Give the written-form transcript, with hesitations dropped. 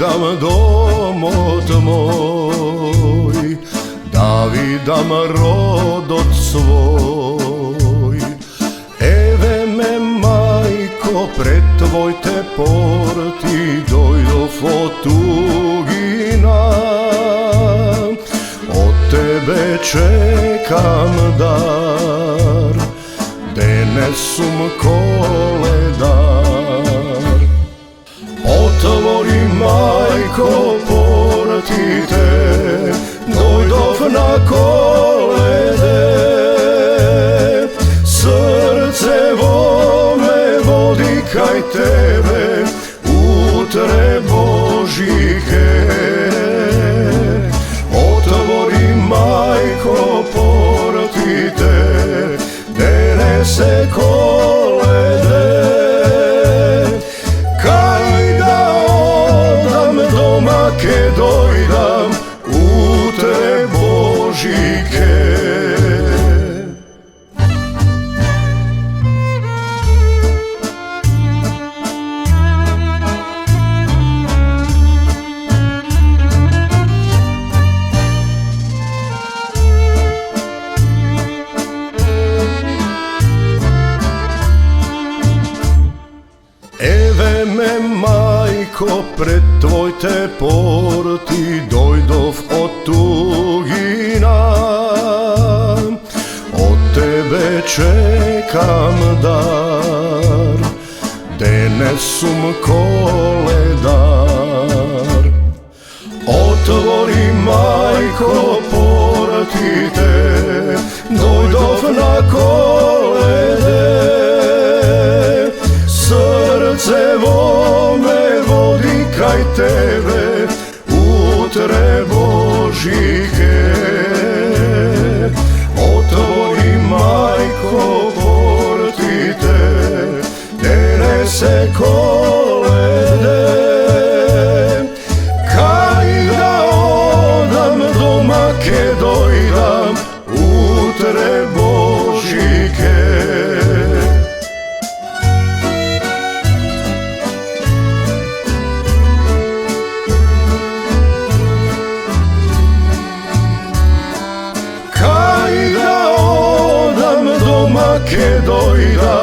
vidam domot moj, da vidam rodot svoj. Eve me majko pred tvoj te porti dojdov od tugina, od tebe čekam dar, denesum koledar. Otvori majko portite, dojdov na kolede, srce vome vodi kaj tebe, utre Božike. Otvori majko portite, denese kolede, kaj da odam doma ke dojdam, utre Božike. Eve me majko pred tvoj te porti dojdov od tugina, od tebe čekam dar, denesum koledar. Otvori majko portite, dojdov na kolede, srce vome vodi kaj tebe, utre Božike. Otvori majko portite, denese kolede, kaj da odam doma ke dojdam, utre Božike. Kaj da odam doma ke dojdam,